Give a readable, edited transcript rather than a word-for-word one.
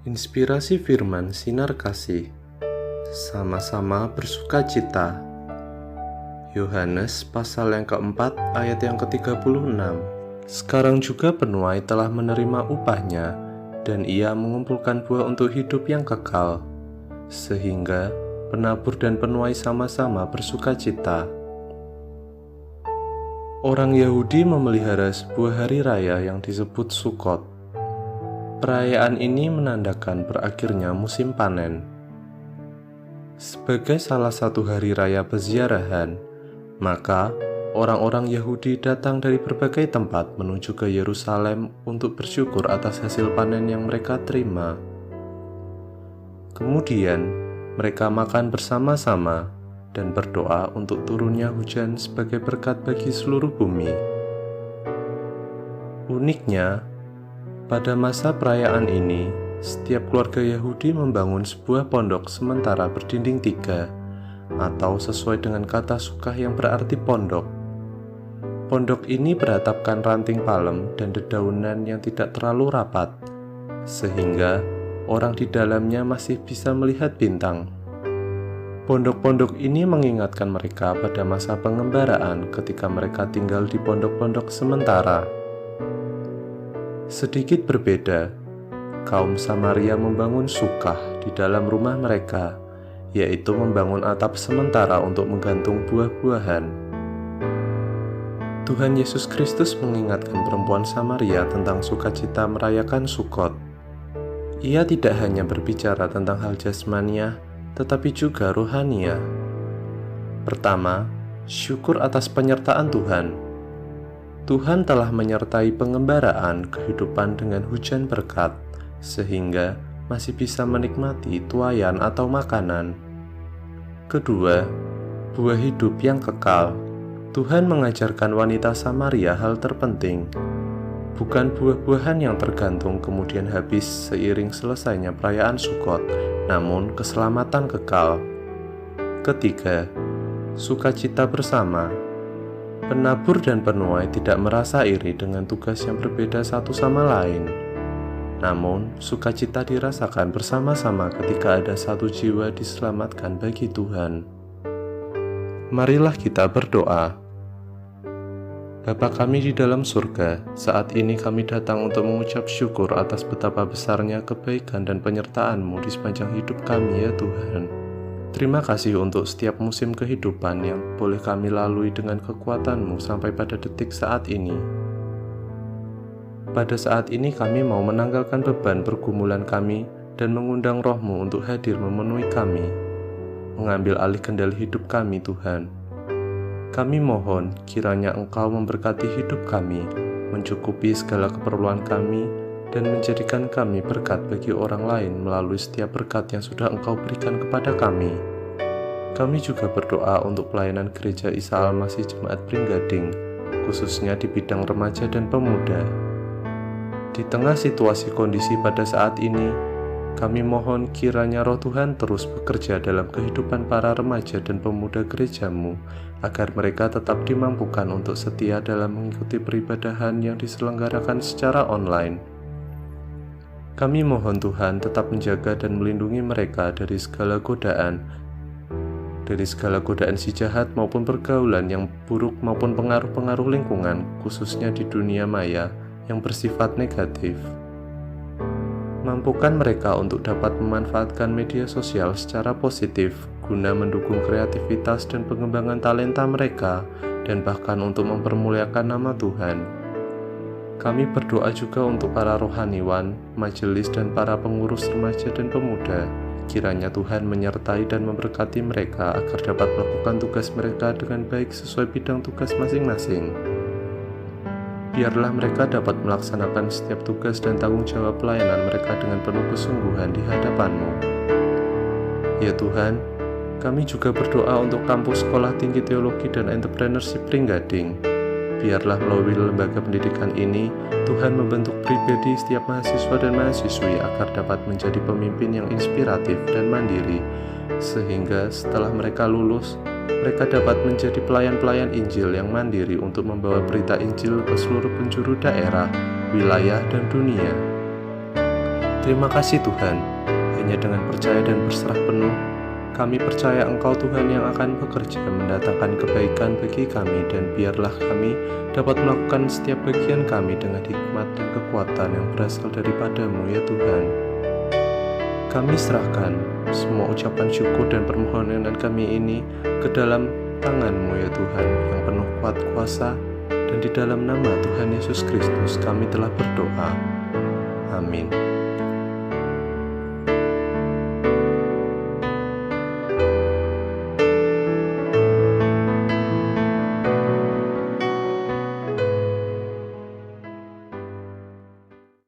Inspirasi firman sinar kasih. Sama-sama bersukacita. Yohanes pasal yang keempat ayat yang ke-36. Sekarang juga penuai telah menerima upahnya, dan ia mengumpulkan buah untuk hidup yang kekal, sehingga penabur dan penuai sama-sama bersukacita. Orang Yahudi memelihara sebuah hari raya yang disebut Sukkot. Perayaan ini menandakan berakhirnya musim panen. Sebagai salah satu hari raya peziarahan, maka orang-orang Yahudi datang dari berbagai tempat menuju ke Yerusalem untuk bersyukur atas hasil panen yang mereka terima. Kemudian, mereka makan bersama-sama dan berdoa untuk turunnya hujan sebagai berkat bagi seluruh bumi. Uniknya, pada masa perayaan ini, setiap keluarga Yahudi membangun sebuah pondok sementara berdinding 3, atau sesuai dengan kata Sukkah yang berarti pondok. Pondok ini beratapkan ranting palem dan dedaunan yang tidak terlalu rapat, sehingga orang di dalamnya masih bisa melihat bintang. Pondok-pondok ini mengingatkan mereka pada masa pengembaraan ketika mereka tinggal di pondok-pondok sementara. Sedikit berbeda, kaum Samaria membangun Sukkah di dalam rumah mereka, yaitu membangun atap sementara untuk menggantung buah-buahan. Tuhan Yesus Kristus mengingatkan perempuan Samaria tentang sukacita merayakan Sukkot. Ia tidak hanya berbicara tentang hal jasmaniah, tetapi juga rohania. Pertama, syukur atas penyertaan Tuhan. Tuhan telah menyertai pengembaraan kehidupan dengan hujan berkat, sehingga masih bisa menikmati tuaian atau makanan. Kedua, buah hidup yang kekal. Tuhan mengajarkan wanita Samaria hal terpenting, bukan buah-buahan yang tergantung kemudian habis seiring selesainya perayaan Sukkot, namun keselamatan kekal. Ketiga, sukacita bersama. Penabur dan penuai tidak merasa iri dengan tugas yang berbeda satu sama lain. Namun, sukacita dirasakan bersama-sama ketika ada satu jiwa diselamatkan bagi Tuhan. Marilah kita berdoa. Bapa kami di dalam surga, saat ini kami datang untuk mengucap syukur atas betapa besarnya kebaikan dan penyertaan-Mu di sepanjang hidup kami ya Tuhan. Terima kasih untuk setiap musim kehidupan yang boleh kami lalui dengan kekuatan-Mu sampai pada detik saat ini. Pada saat ini kami mau menanggalkan beban pergumulan kami dan mengundang Roh-Mu untuk hadir memenuhi kami, mengambil alih kendali hidup kami Tuhan. Kami mohon kiranya Engkau memberkati hidup kami, mencukupi segala keperluan kami, dan menjadikan kami berkat bagi orang lain melalui setiap berkat yang sudah Engkau berikan kepada kami. Kami juga berdoa untuk pelayanan Gereja Isa Al-Masih Jemaat Pringgading, khususnya di bidang remaja dan pemuda. Di tengah situasi kondisi pada saat ini, kami mohon kiranya Roh Tuhan terus bekerja dalam kehidupan para remaja dan pemuda gereja-Mu, agar mereka tetap dimampukan untuk setia dalam mengikuti peribadahan yang diselenggarakan secara online. Kami mohon Tuhan tetap menjaga dan melindungi mereka dari segala godaan si jahat maupun pergaulan yang buruk maupun pengaruh-pengaruh lingkungan, khususnya di dunia maya yang bersifat negatif. Mampukan mereka untuk dapat memanfaatkan media sosial secara positif guna mendukung kreativitas dan pengembangan talenta mereka, dan bahkan untuk mempermuliakan nama Tuhan. Kami berdoa juga untuk para rohaniwan, majelis, dan para pengurus remaja dan pemuda. Kiranya Tuhan menyertai dan memberkati mereka agar dapat melakukan tugas mereka dengan baik sesuai bidang tugas masing-masing. Biarlah mereka dapat melaksanakan setiap tugas dan tanggung jawab pelayanan mereka dengan penuh kesungguhan di hadapan-Mu. Ya Tuhan, kami juga berdoa untuk kampus Sekolah Tinggi Teologi dan Entrepreneurship Pringgading. Biarlah melalui lembaga pendidikan ini, Tuhan membentuk pribadi setiap mahasiswa dan mahasiswi agar dapat menjadi pemimpin yang inspiratif dan mandiri, sehingga setelah mereka lulus, mereka dapat menjadi pelayan-pelayan Injil yang mandiri untuk membawa berita Injil ke seluruh penjuru daerah, wilayah, dan dunia. Terima kasih Tuhan, hanya dengan percaya dan berserah penuh, kami percaya Engkau Tuhan yang akan bekerja mendatangkan kebaikan bagi kami, dan biarlah kami dapat melakukan setiap bagian kami dengan hikmat dan kekuatan yang berasal daripada-Mu ya Tuhan. Kami serahkan semua ucapan syukur dan permohonan kami ini ke dalam tangan-Mu ya Tuhan yang penuh kuat kuasa, dan di dalam nama Tuhan Yesus Kristus kami telah berdoa. Amin.